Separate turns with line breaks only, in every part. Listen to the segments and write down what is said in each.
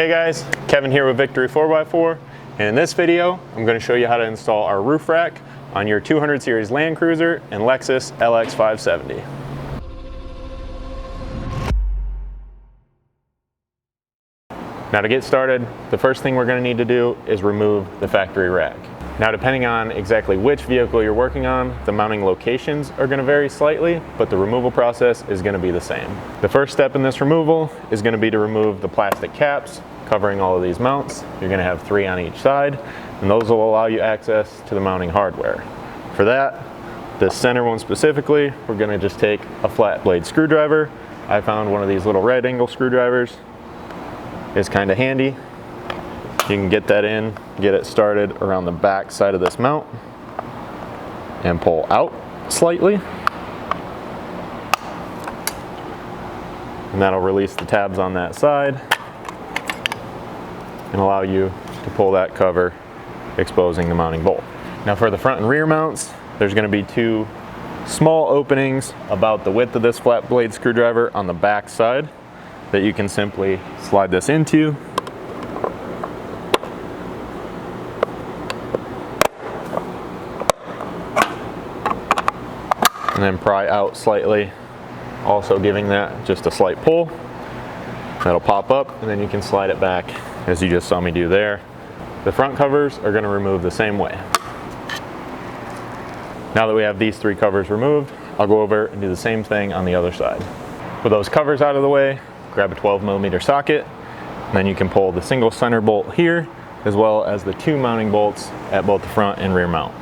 Hey guys, Kevin here with Victory 4x4, and in this video I'm going to show you how to install our roof rack on your 200 series Land Cruiser and Lexus LX 570. Now to get started, the first thing we're going to need to do is remove the factory rack. Now depending on exactly which vehicle you're working on, the mounting locations are going to vary slightly, but the removal process is going to be the same. The first step in this removal is going to be to remove the plastic caps covering all of these mounts. You're going to have 3 on each side, and those will allow you access to the mounting hardware. For that, the center one specifically, we're going to just take a flat blade screwdriver. I found one of these little red angle screwdrivers. It's kind of handy. You can get that in, get it started around the back side of this mount and pull out slightly. And that'll release the tabs on that side and allow you to pull that cover, exposing the mounting bolt. Now for the front and rear mounts, there's going to be 2 small openings about the width of this flat blade screwdriver on the back side that you can simply slide this into. And then pry out slightly, also giving that just a slight pull. That'll pop up, and then you can slide it back as you just saw me do there. The front covers are going to remove the same way. Now that we have these 3 covers removed, I'll go over and do the same thing on the other side. With those covers out of the way, grab a 12mm socket, and then you can pull the single center bolt here, as well as the 2 mounting bolts at both the front and rear mount.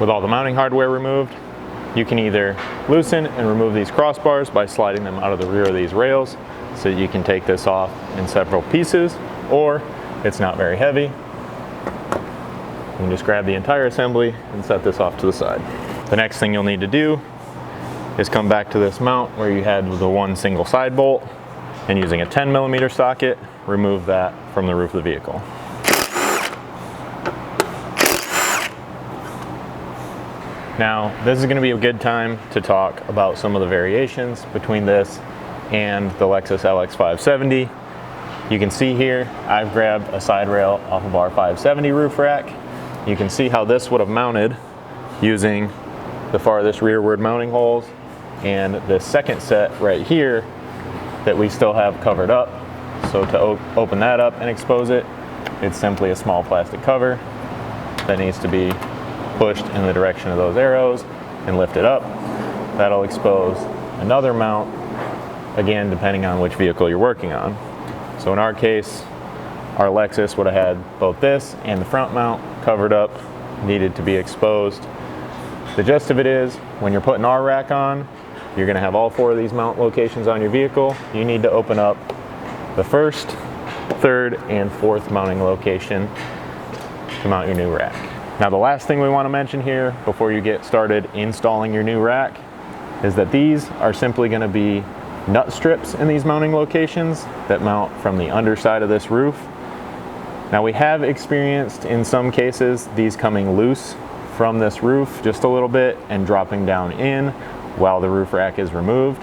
With all the mounting hardware removed, you can either loosen and remove these crossbars by sliding them out of the rear of these rails so that you can take this off in several pieces, or it's not very heavy. You can just grab the entire assembly and set this off to the side. The next thing you'll need to do is come back to this mount where you had the 1 single side bolt, and using a 10mm socket, remove that from the roof of the vehicle. Now, this is going to be a good time to talk about some of the variations between this and the Lexus LX 570. You can see here, I've grabbed a side rail off of our 570 roof rack. You can see how this would have mounted using the farthest rearward mounting holes and the second set right here that we still have covered up. So to open that up and expose it, it's simply a small plastic cover that needs to be pushed in the direction of those arrows and lift it up. That'll expose another mount, again depending on which vehicle you're working on. So in our case, our Lexus would have had both this and the front mount covered up, needed to be exposed. The gist of it is, when you're putting our rack on, you're going to have all 4 of these mount locations on your vehicle. You need to open up the 1st, 3rd, and 4th mounting location to mount your new rack. Now the last thing we want to mention here before you get started installing your new rack is that these are simply going to be nut strips in these mounting locations that mount from the underside of this roof. Now we have experienced in some cases these coming loose from this roof just a little bit and dropping down in while the roof rack is removed.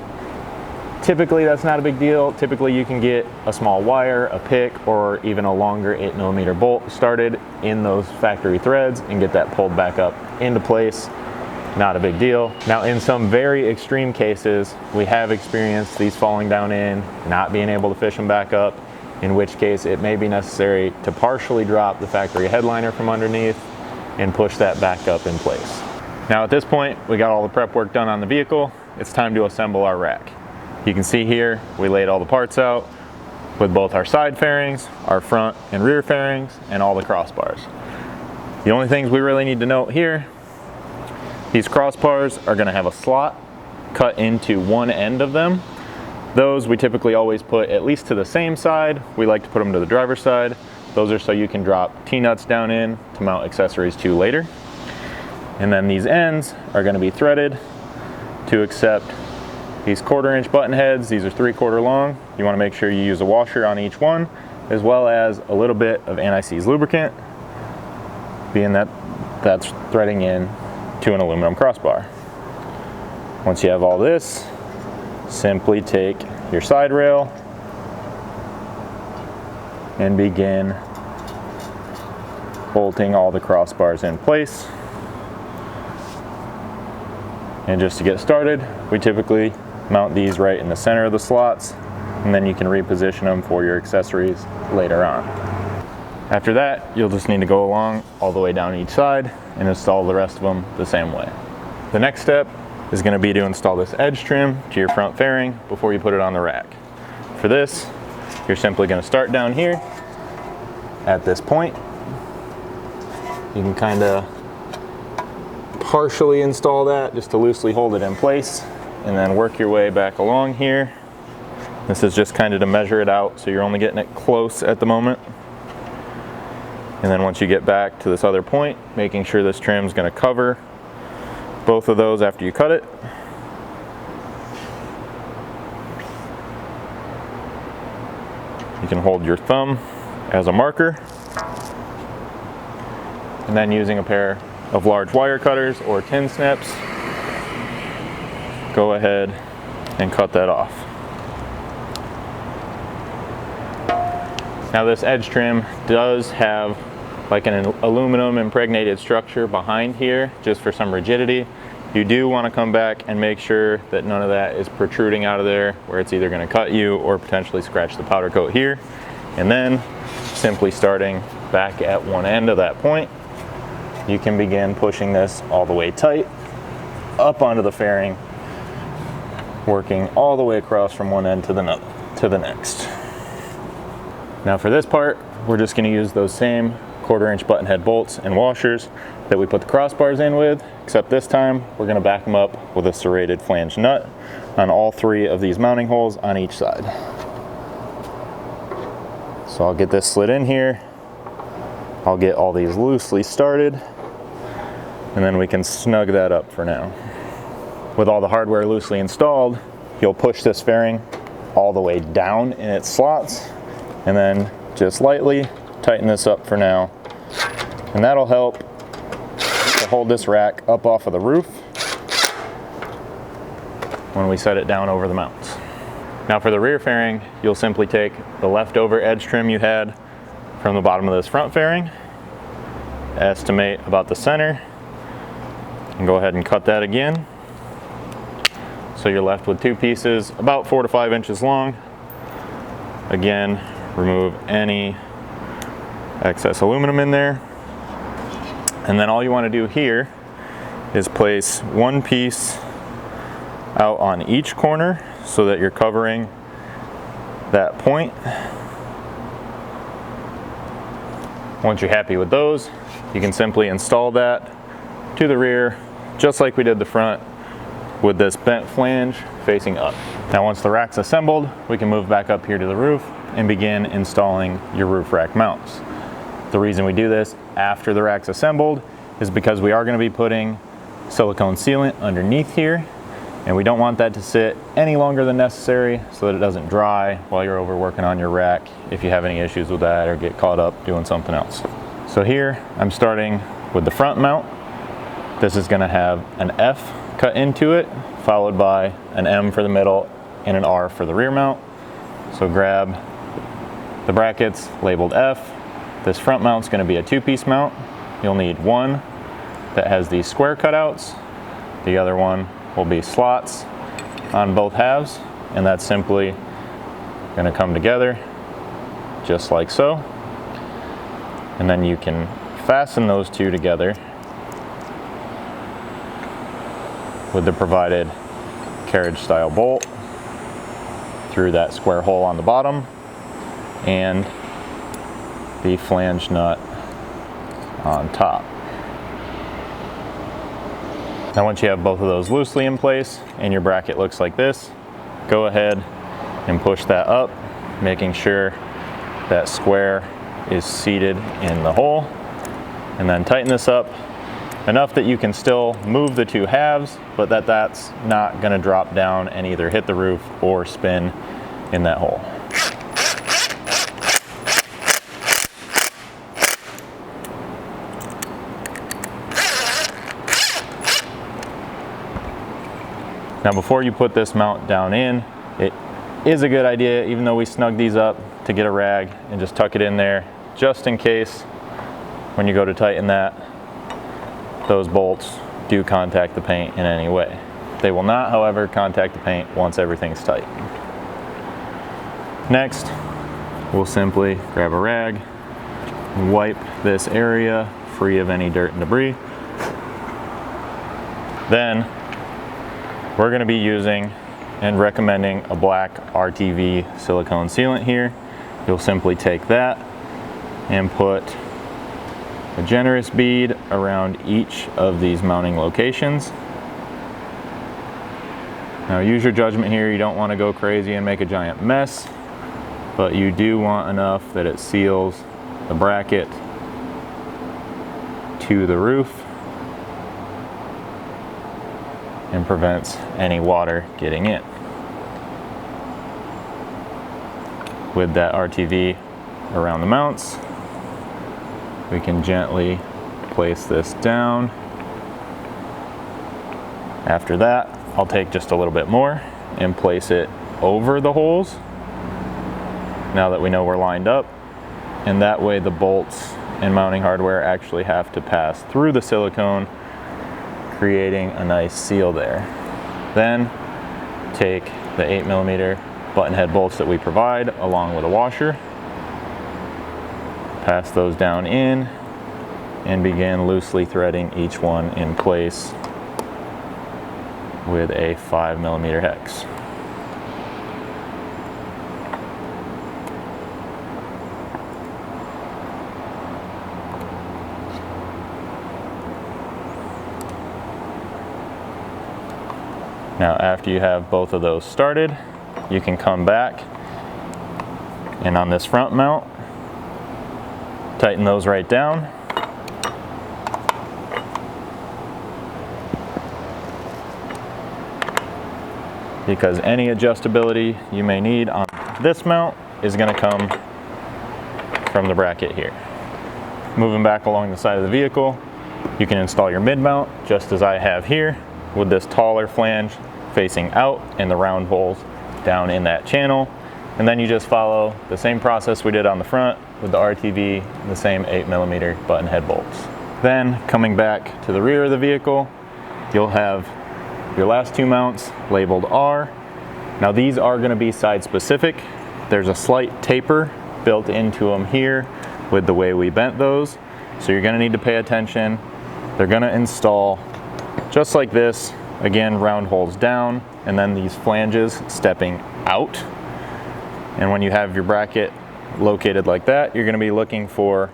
Typically that's not a big deal. Typically you can get a small wire, a pick, or even a longer 8mm bolt started in those factory threads and get that pulled back up into place. Not a big deal. Now in some very extreme cases, we have experienced these falling down in, not being able to fish them back up, in which case it may be necessary to partially drop the factory headliner from underneath and push that back up in place. Now at this point, we got all the prep work done on the vehicle. It's time to assemble our rack. You can see here, we laid all the parts out with both our side fairings, our front and rear fairings, and all the crossbars. The only things we really need to note here, these crossbars are going to have a slot cut into one end of them. Those we typically always put at least to the same side. We like to put them to the driver's side. Those are so you can drop T-nuts down in to mount accessories to later. And then these ends are going to be threaded to accept these 1/4 inch button heads. These are 3/4 long. You want to make sure you use a washer on each one, as well as a little bit of anti-seize lubricant, being that that's threading in to an aluminum crossbar. Once you have all this, simply take your side rail and begin bolting all the crossbars in place. And just to get started, we typically mount these right in the center of the slots, and then you can reposition them for your accessories later on. After that, you'll just need to go along all the way down each side and install the rest of them the same way. The next step is going to be to install this edge trim to your front fairing before you put it on the rack. For this, you're simply going to start down here at this point. You can kind of partially install that just to loosely hold it in place, and then work your way back along here. This is just kind of to measure it out, so you're only getting it close at the moment. And then once you get back to this other point, making sure this trim is going to cover both of those after you cut it. You can hold your thumb as a marker, and then using a pair of large wire cutters or tin snips, go ahead and cut that off. Now this edge trim does have like an aluminum impregnated structure behind here just for some rigidity. You do want to come back and make sure that none of that is protruding out of there, where it's either going to cut you or potentially scratch the powder coat here. And then simply starting back at one end of that point, you can begin pushing this all the way tight up onto the fairing, working all the way across from one end to the next. Now for this part, we're just going to use those same 1/4 inch button head bolts and washers that we put the crossbars in with, except this time we're going to back them up with a serrated flange nut on all 3 of these mounting holes on each side. So I'll get this slid in here, I'll get all these loosely started, and then we can snug that up for now. With all the hardware loosely installed, you'll push this fairing all the way down in its slots, and then just lightly tighten this up for now. And that'll help to hold this rack up off of the roof when we set it down over the mounts. Now for the rear fairing, you'll simply take the leftover edge trim you had from the bottom of this front fairing, estimate about the center, and go ahead and cut that again. So you're left with 2 pieces about 4 to 5 inches long. Again, remove any excess aluminum in there. And then all you want to do here is place 1 piece out on each corner so that you're covering that point. Once you're happy with those, you can simply install that to the rear just like we did the front, with this bent flange facing up. Now once the rack's assembled, we can move back up here to the roof and begin installing your roof rack mounts. The reason we do this after the rack's assembled is because we are going to be putting silicone sealant underneath here, and we don't want that to sit any longer than necessary so that it doesn't dry while you're over working on your rack if you have any issues with that or get caught up doing something else. So here I'm starting with the front mount. This is going to have an F cut into it, followed by an M for the middle and an R for the rear mount. So grab the brackets labeled F. This front mount's going to be a 2-piece mount. You'll need one that has these square cutouts. The other one will be slots on both halves, and that's simply going to come together just like so. And then you can fasten those 2 together with the provided carriage style bolt through that square hole on the bottom and the flange nut on top. Now once you have both of those loosely in place and your bracket looks like this, go ahead and push that up, making sure that square is seated in the hole, and then tighten this up enough that you can still move the two halves, but that's not going to drop down and either hit the roof or spin in that hole. Now before you put this mount down in, it is a good idea, even though we snug these up, to get a rag and just tuck it in there, just in case when you go to tighten that, those bolts do contact the paint in any way. They will not, however, contact the paint once everything's tight. Next, we'll simply grab a rag, wipe this area free of any dirt and debris. Then we're going to be using and recommending a black RTV silicone sealant here. You'll simply take that and put a generous bead around each of these mounting locations. Now use your judgment here, you don't want to go crazy and make a giant mess, but you do want enough that it seals the bracket to the roof and prevents any water getting in. With that RTV around the mounts, we can gently place this down. After that, I'll take just a little bit more and place it over the holes, now that we know we're lined up, and that way the bolts and mounting hardware actually have to pass through the silicone, creating a nice seal there. Then take the 8mm button head bolts that we provide along with a washer, pass those down in, and begin loosely threading each one in place with a 5mm hex. Now after you have both of those started, you can come back and on this front mount, tighten those right down. Because any adjustability you may need on this mount is going to come from the bracket here. Moving back along the side of the vehicle, you can install your mid mount just as I have here, with this taller flange facing out and the round holes down in that channel. And then you just follow the same process we did on the front with the RTV and the same 8mm button head bolts. Then coming back to the rear of the vehicle, you'll have your last two mounts labeled R. Now these are going to be side specific. There's a slight taper built into them here with the way we bent those. So you're going to need to pay attention. They're going to install just like this. Again, round holes down, and then these flanges stepping out. And when you have your bracket located like that, you're going to be looking for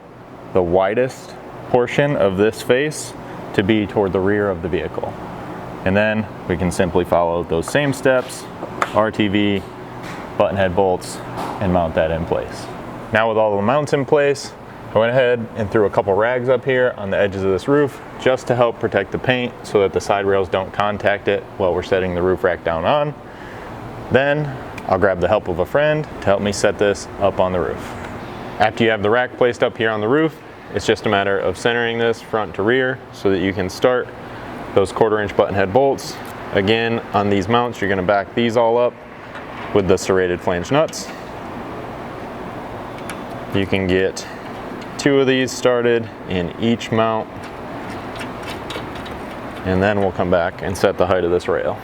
the widest portion of this face to be toward the rear of the vehicle. And then we can simply follow those same steps, RTV, button head bolts, and mount that in place. Now with all the mounts in place, I went ahead and threw a couple rags up here on the edges of this roof just to help protect the paint so that the side rails don't contact it while we're setting the roof rack down on. Then I'll grab the help of a friend to help me set this up on the roof. After you have the rack placed up here on the roof, it's just a matter of centering this front to rear so that you can start those 1/4" button head bolts. Again, on these mounts, you're going to back these all up with the serrated flange nuts. You can get 2 of these started in each mount, and then we'll come back and set the height of this rail.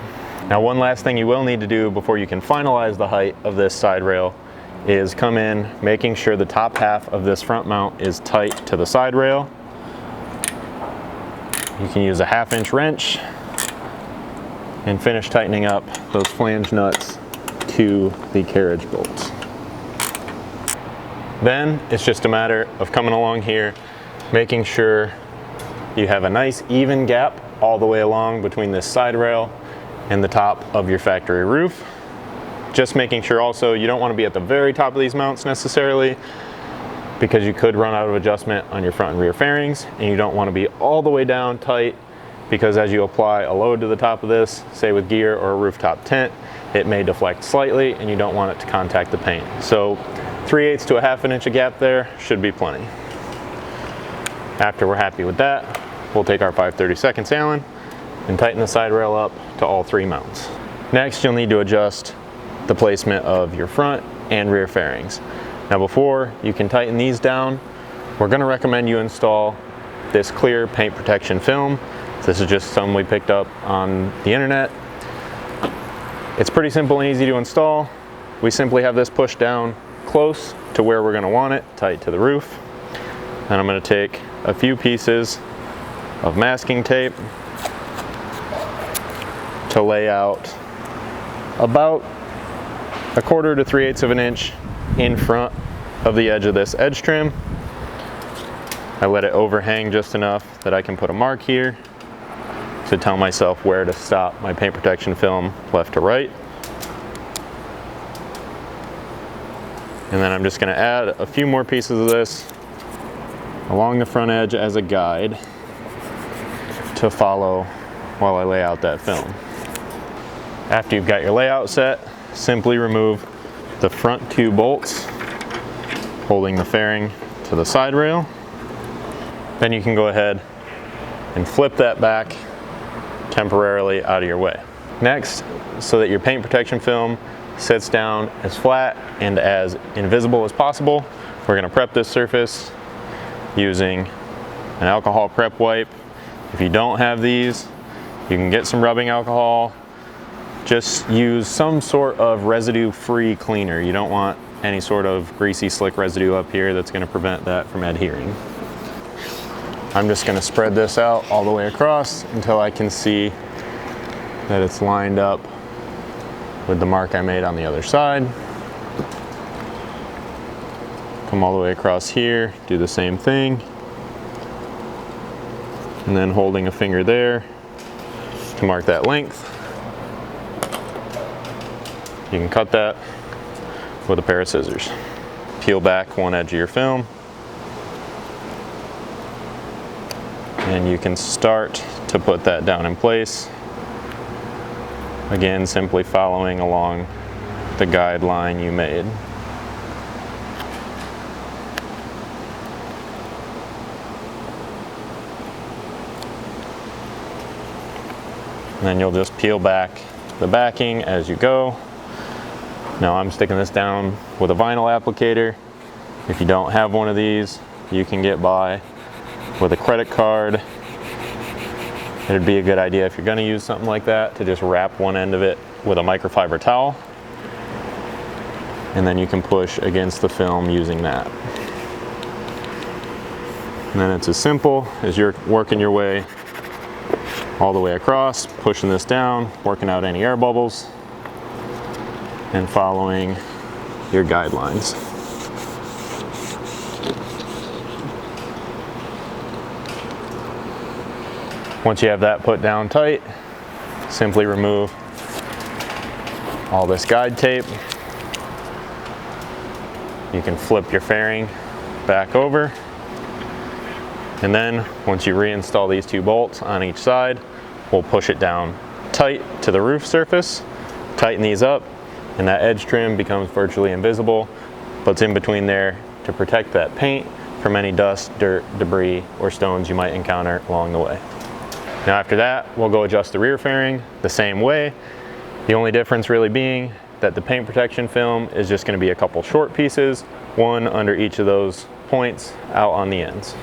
Now one last thing you will need to do before you can finalize the height of this side rail is come in making sure the top half of this front mount is tight to the side rail. You can use a 1/2" wrench and finish tightening up those flange nuts to the carriage bolts. Then it's just a matter of coming along here, making sure you have a nice even gap all the way along between this side rail and the top of your factory roof. Just making sure also you don't want to be at the very top of these mounts necessarily, because you could run out of adjustment on your front and rear fairings, and you don't want to be all the way down tight, because as you apply a load to the top of this, say with gear or a rooftop tent, it may deflect slightly and you don't want it to contact the paint. So 3/8 to a 1/2 inch of gap there should be plenty. After we're happy with that, we'll take our 5/32 Allen and tighten the side rail up to all 3 mounts. Next, you'll need to adjust the placement of your front and rear fairings. Now before you can tighten these down, we're going to recommend you install this clear paint protection film. This is just some we picked up on the internet. It's pretty simple and easy to install. We simply have this pushed down close to where we're going to want it, tight to the roof. And I'm going to take a few pieces of masking tape to lay out about 1/4 to 3/8 of an inch in front of the edge of this edge trim. I let it overhang just enough that I can put a mark here to tell myself where to stop my paint protection film left to right. And then I'm just going to add a few more pieces of this along the front edge as a guide to follow while I lay out that film. After you've got your layout set, simply remove the front 2 bolts holding the fairing to the side rail. Then you can go ahead and flip that back temporarily out of your way. Next, so that your paint protection film sits down as flat and as invisible as possible, we're going to prep this surface using an alcohol prep wipe. If you don't have these, you can get some rubbing alcohol. Just use some sort of residue-free cleaner. You don't want any sort of greasy, slick residue up here that's going to prevent that from adhering. I'm just going to spread this out all the way across until I can see that it's lined up with the mark I made on the other side. Come all the way across here, do the same thing. And then holding a finger there to mark that length. You can cut that with a pair of scissors. Peel back one edge of your film. And you can start to put that down in place. Again, simply following along the guideline you made. And then you'll just peel back the backing as you go. Now I'm sticking this down with a vinyl applicator. If you don't have one of these, you can get by with a credit card. It'd be a good idea if you're going to use something like that to just wrap one end of it with a microfiber towel, and then you can push against the film using that. And then it's as simple as you're working your way all the way across, pushing this down, working out any air bubbles, and following your guidelines. Once you have that put down tight, simply remove all this guide tape. You can flip your fairing back over. And then once you reinstall these 2 bolts on each side, we'll push it down tight to the roof surface, tighten these up, and that edge trim becomes virtually invisible, but it's in between there to protect that paint from any dust, dirt, debris, or stones you might encounter along the way. Now after that, we'll go adjust the rear fairing the same way. The only difference really being that the paint protection film is just going to be a couple short pieces, one under each of those points out on the ends.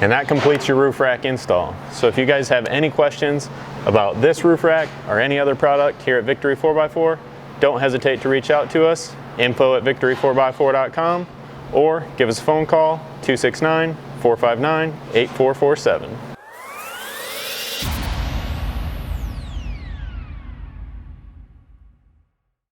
And that completes your roof rack install. So if you guys have any questions about this roof rack or any other product here at Victory 4x4, don't hesitate to reach out to us, info@victory4x4.com, or give us a phone call, 269-459-8447.